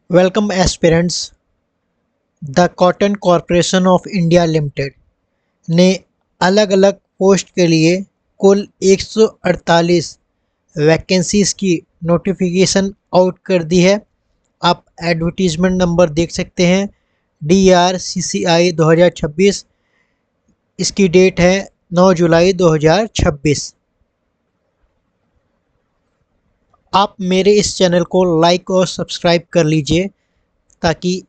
Welcome aspirants. The cotton corporation of India limited ने अलग अलग पोस्ट के लिए कुल 148 वैकेंसीज की नोटिफिकेशन आउट कर दी है। आप एडवर्टीजमेंट नंबर देख सकते हैं DRCCI 2026। इसकी डेट है 9 जुलाई 2026। आप मेरे इस चैनल को लाइक और सब्सक्राइब कर लीजिए ताकि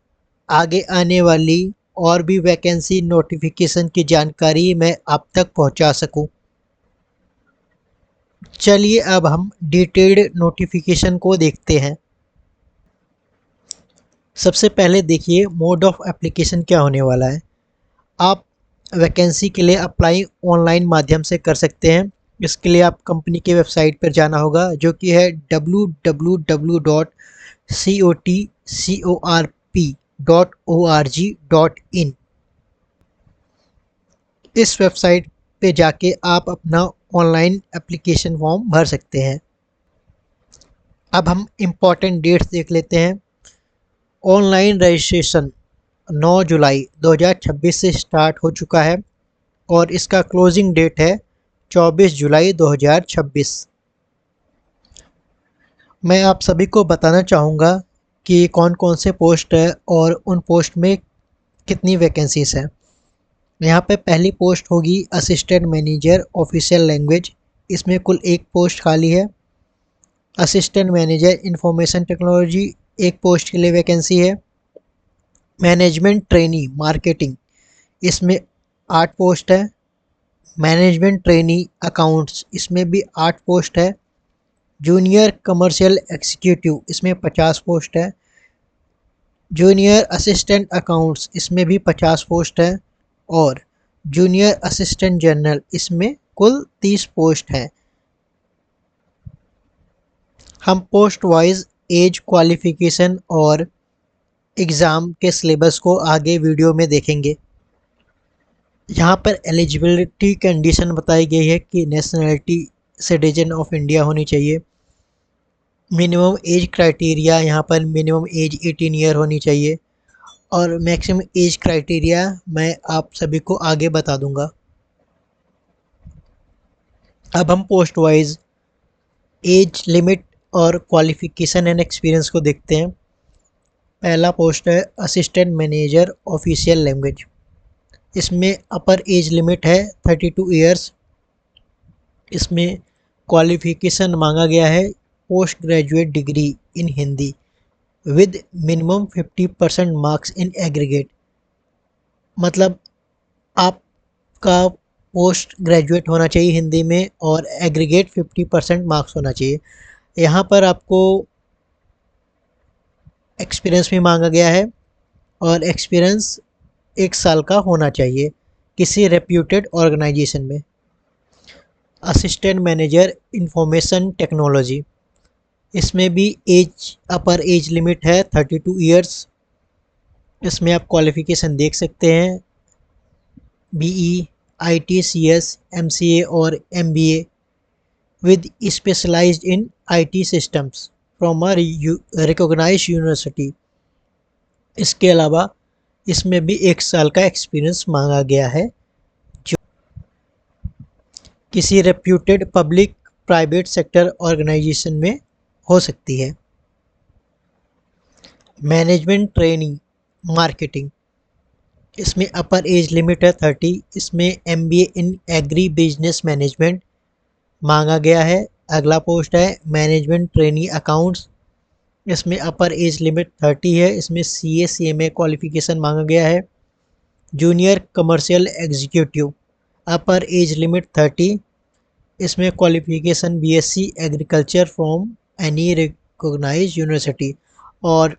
आगे आने वाली और भी वैकेंसी नोटिफिकेशन की जानकारी मैं आप तक पहुंचा सकूं। चलिए अब हम डिटेल्ड नोटिफिकेशन को देखते हैं। सबसे पहले देखिए मोड ऑफ एप्लीकेशन क्या होने वाला है। आप वैकेंसी के लिए अप्लाई ऑनलाइन माध्यम से कर सकते हैं। इसके लिए आप कंपनी की वेबसाइट पर जाना होगा जो कि है www.cotcorp.org.in। इस वेबसाइट पे जाके आप अपना ऑनलाइन एप्लीकेशन फॉर्म भर सकते हैं। अब हम इम्पॉर्टेंट डेट्स देख लेते हैं। ऑनलाइन रजिस्ट्रेशन 9 जुलाई 2026 से स्टार्ट हो चुका है और इसका क्लोजिंग डेट है 24 जुलाई 2026। मैं आप सभी को बताना चाहूँगा कि कौन कौन से पोस्ट है और उन पोस्ट में कितनी वैकेंसीज हैं। यहाँ पे पहली पोस्ट होगी असिस्टेंट मैनेजर ऑफिशियल लैंग्वेज। इसमें कुल एक पोस्ट खाली है। असिस्टेंट मैनेजर इंफॉर्मेशन टेक्नोलॉजी एक पोस्ट के लिए वैकेंसी है। मैनेजमेंट ट्रेनी मार्केटिंग, इसमें 8 पोस्ट है। मैनेजमेंट ट्रेनी अकाउंट्स, इसमें भी 8 पोस्ट है। जूनियर कमर्शियल एग्जीक्यूटिव, इसमें 50 पोस्ट है। जूनियर असिस्टेंट अकाउंट्स, इसमें भी 50 पोस्ट है। और जूनियर असिस्टेंट जनरल, इसमें कुल 30 पोस्ट है। हम पोस्ट वाइज एज, क्वालिफिकेशन और एग्ज़ाम के सिलेबस को आगे वीडियो में देखेंगे। यहाँ पर एलिजिबिलिटी कंडीशन बताई गई है कि नेशनलिटी सिटीजन ऑफ इंडिया होनी चाहिए। मिनिमम एज क्राइटेरिया, यहाँ पर मिनिमम एज 18 ईयर होनी चाहिए और मैक्सिमम एज क्राइटेरिया मैं आप सभी को आगे बता दूंगा। अब हम पोस्ट वाइज एज लिमिट और क्वालिफिकेशन एंड एक्सपीरियंस को देखते हैं। पहला पोस्ट है असिस्टेंट मैनेजर ऑफिशियल लैंग्वेज। इसमें अपर एज लिमिट है 32 ईयर्स। इसमें क्वालिफिकेशन मांगा गया है post graduate degree in Hindi with minimum 50% marks in aggregate. मतलब आपका पोस्ट ग्रेजुएट होना चाहिए हिंदी में और एग्रीगेट 50% मार्क्स होना चाहिए। यहाँ पर आपको एक्सपीरियंस भी मांगा गया है और एक्सपीरियंस 1 साल का होना चाहिए किसी रेप्यूटेड ऑर्गेनाइजेशन में। असिस्टेंट मैनेजर इंफॉर्मेशन टेक्नोलॉजी, इसमें भी अपर एज लिमिट है 32 ईयर्स। इसमें आप क्वालिफ़िकेशन देख सकते हैं BE, ITCS, MCA और MBA with specialized in IT systems from a recognized university. इसके अलावा इसमें भी 1 साल का एक्सपीरियंस मांगा गया है जो किसी reputed public private sector organisation में हो सकती है। मैनेजमेंट ट्रेनिंग मार्केटिंग, इसमें अपर एज लिमिट है 30। इसमें MBA इन एग्री बिजनेस मैनेजमेंट मांगा गया है। अगला पोस्ट है मैनेजमेंट ट्रेनी अकाउंट्स। इसमें अपर एज लिमिट 30 है। इसमें CA CMA क्वालिफिकेशन मांगा गया है। Junior commercial executive, upper age limit 30। इसमें qualification BSc agriculture from any recognised university. और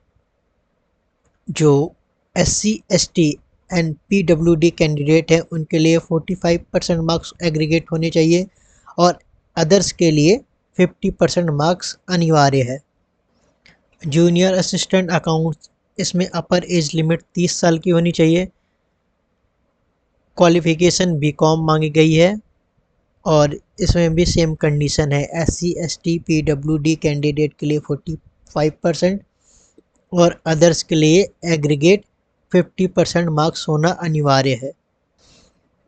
जो SC ST and PWD candidate है उनके लिए 45% मार्क्स एग्रीगेट होने चाहिए और अदर्स के लिए 50% मार्क्स अनिवार्य है। जूनियर असिस्टेंट अकाउंट्स, इसमें अपर एज लिमिट 30 साल की होनी चाहिए। क्वालिफिकेशन BCom मांगी गई है और इसमें भी सेम कंडीशन है। SC ST PWD कैंडिडेट के लिए 45%, और अदर्स के लिए एग्रीगेट 50% मार्क्स होना अनिवार्य है।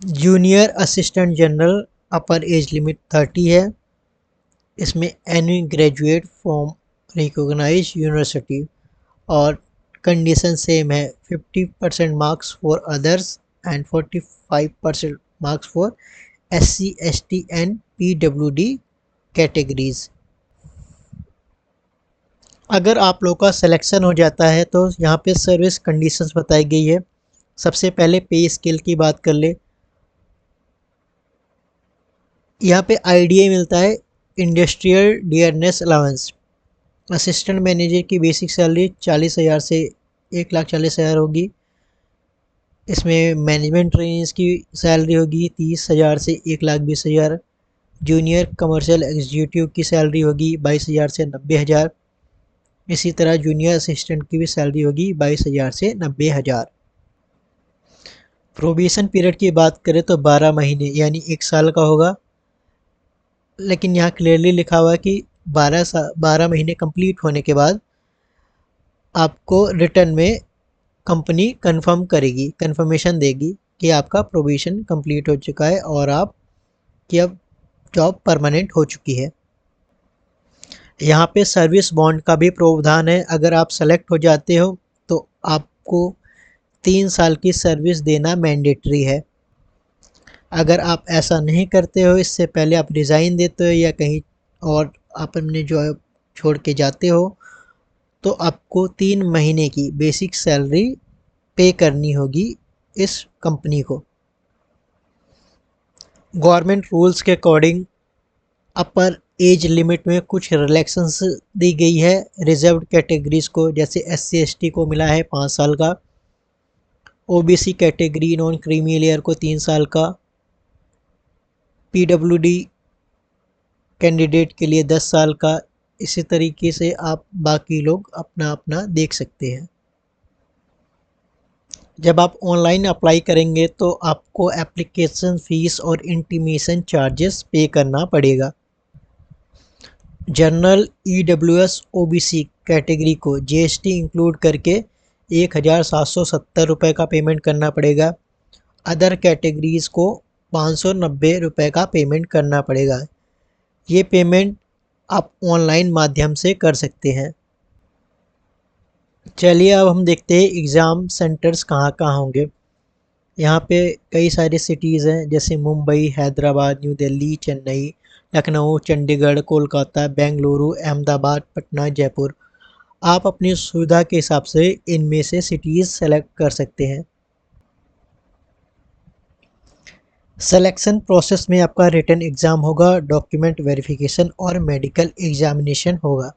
Junior assistant general upper age limit 30 है। इसमें any graduate from recognise university और कंडीशन सेम है, 50% marks for others and 45% marks for SC ST and PWD categories. अगर आप लोग का सिलेक्शन हो जाता है तो यहाँ पे सर्विस कंडीशंस बताई गई है। सबसे पहले पे स्केल की बात कर ले। यहाँ पे आईडीए मिलता है, industrial dearness allowance. Assistant manager की बेसिक सैलरी 40,000 से 1,40,000 होगी। इसमें मैनेजमेंट ट्रेनिंग्स की सैलरी होगी 30,000 से 1,20,000। जूनियर कमर्शियल एग्जीक्यूटिव की सैलरी होगी 22,000 से 90,000। इसी तरह जूनियर असिस्टेंट की भी सैलरी होगी 22,000 से 90,000। प्रोबेशन पीरियड की बात करें तो 12 महीने यानी 1 साल का होगा, लेकिन यहाँ क्लियरली लिखा हुआ है कि 12 महीने कंप्लीट होने के बाद आपको रिटर्न में कंपनी कंफर्म करेगी, कंफर्मेशन देगी कि आपका प्रोबेशन कंप्लीट हो चुका है और आपकी अब जॉब परमानेंट हो चुकी है। यहाँ पे सर्विस बॉन्ड का भी प्रावधान है। अगर आप सेलेक्ट हो जाते हो तो आपको 3 साल की सर्विस देना मैंडेटरी है। अगर आप ऐसा नहीं करते हो, इससे पहले आप रिज़ाइन देते हो या कहीं और आप अपने जॉब छोड़ के जाते हो, तो आपको 3 महीने की बेसिक सैलरी पे करनी होगी इस कंपनी को। गवर्नमेंट रूल्स के अकॉर्डिंग अपर एज लिमिट में कुछ रिलैक्सेंस दी गई है रिजर्व्ड कैटेगरीज को, जैसे SC ST को मिला है 5 साल का, OBC category non creamy layer को 3 साल का, PWD कैंडिडेट के लिए 10 साल का। इसी तरीके से आप बाकी लोग अपना अपना देख सकते हैं। जब आप ऑनलाइन अप्लाई करेंगे तो आपको एप्लीकेशन फ़ीस और इंटीमेशन चार्जेस पे करना पड़ेगा। जनरल EWS OBC कैटेगरी को GST इंक्लूड करके 1,770 का पेमेंट करना पड़ेगा। अदर कैटेगरीज़ को 590 रुपये का पेमेंट करना पड़ेगा। ये पेमेंट आप ऑनलाइन माध्यम से कर सकते हैं। चलिए अब हम देखते हैं एग्ज़ाम सेंटर्स कहाँ कहाँ होंगे। यहाँ पे कई सारी सिटीज़ हैं, जैसे मुंबई, हैदराबाद, न्यू दिल्ली, चेन्नई, लखनऊ, चंडीगढ़, कोलकाता, बेंगलुरु, अहमदाबाद, पटना, जयपुर। आप अपनी सुविधा के हिसाब से इनमें से सिटीज़ सेलेक्ट कर सकते हैं। सिलेक्शन प्रोसेस में आपका रिटन एग्ज़ाम होगा, डॉक्यूमेंट वेरिफिकेशन और मेडिकल एग्जामिनेशन होगा।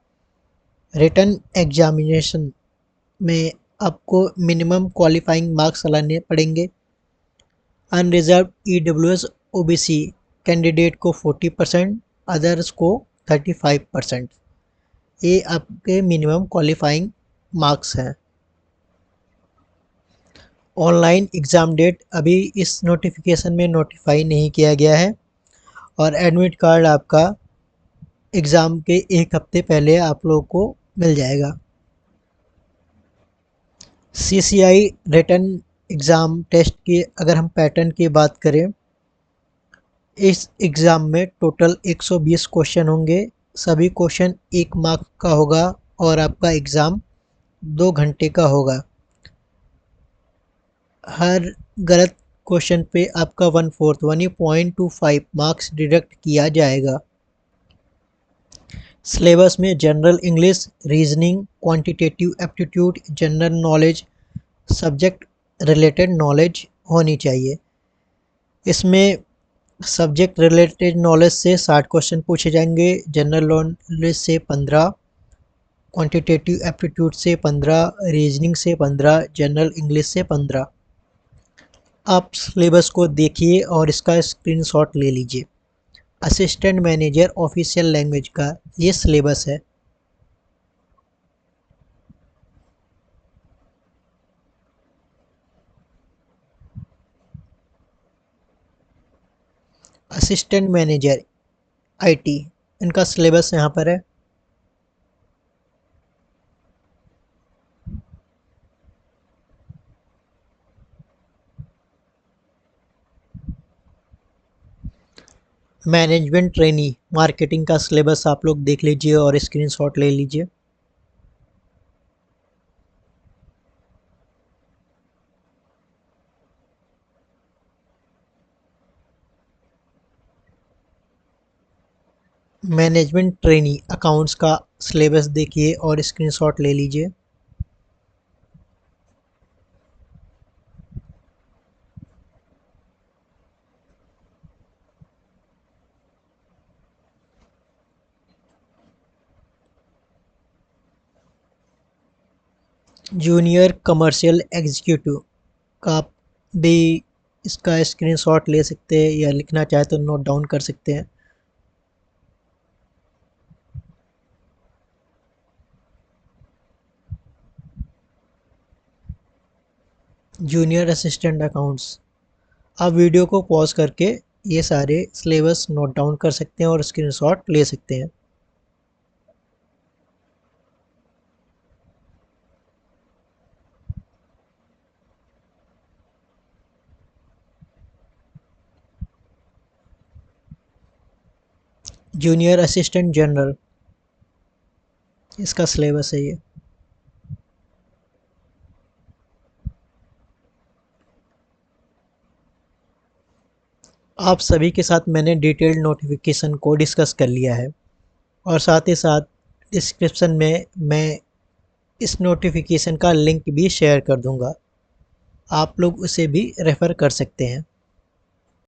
रिटन एग्जामिनेशन में आपको मिनिमम क्वालिफाइंग मार्क्स लाने पड़ेंगे। अनरिजर्व EWS OBC कैंडिडेट को 40%, अदर्स को 35%। ये आपके मिनिमम क्वालिफाइंग मार्क्स हैं। ऑनलाइन एग्ज़ाम डेट अभी इस नोटिफिकेशन में नोटिफाई नहीं किया गया है और एडमिट कार्ड आपका एग्ज़ाम के 1 हफ्ते पहले आप लोगों को मिल जाएगा। CCI रिटन एग्ज़ाम टेस्ट की अगर हम पैटर्न की बात करें, इस एग्ज़ाम में टोटल 120 क्वेश्चन होंगे। सभी क्वेश्चन 1 मार्क का होगा और आपका एग्ज़ाम 2 घंटे का होगा। हर गलत क्वेश्चन पे आपका 1/4 यानी 0.25 मार्क्स डिडक्ट किया जाएगा। सिलेबस में general English, reasoning, quantitative aptitude, general knowledge, subject related knowledge होनी चाहिए। इसमें सब्जेक्ट रिलेटेड नॉलेज से 60 क्वेश्चन पूछे जाएंगे, जनरल नॉलेज से 15, क्वांटिटेटिव एप्टीट्यूड से 15, रीजनिंग से 15, जनरल इंग्लिश से 15। आप सिलेबस को देखिए और इसका स्क्रीनशॉट ले लीजिए। असिस्टेंट मैनेजर ऑफिशियल लैंग्वेज का ये सिलेबस है। असिस्टेंट मैनेजर IT इनका सिलेबस यहाँ पर है। मैनेजमेंट ट्रेनी मार्केटिंग का सिलेबस आप लोग देख लीजिए और स्क्रीनशॉट ले लीजिए। मैनेजमेंट ट्रेनी अकाउंट्स का सिलेबस देखिए और स्क्रीनशॉट ले लीजिए। जूनियर कमर्शियल एग्जीक्यूटिव का आप भी इसका स्क्रीनशॉट ले सकते हैं या लिखना चाहे तो नोट डाउन कर सकते हैं। Junior assistant accounts. आप वीडियो को पॉज करके ये सारे सिलेबस नोट डाउन कर सकते हैं और स्क्रीनशॉट ले सकते हैं। जूनियर असिस्टेंट जनरल इसका सिलेबस है ये। आप सभी के साथ मैंने डिटेल्ड नोटिफिकेशन को डिस्कस कर लिया है और साथ ही साथ डिस्क्रिप्शन में मैं इस नोटिफिकेशन का लिंक भी शेयर कर दूंगा, आप लोग उसे भी रेफ़र कर सकते हैं।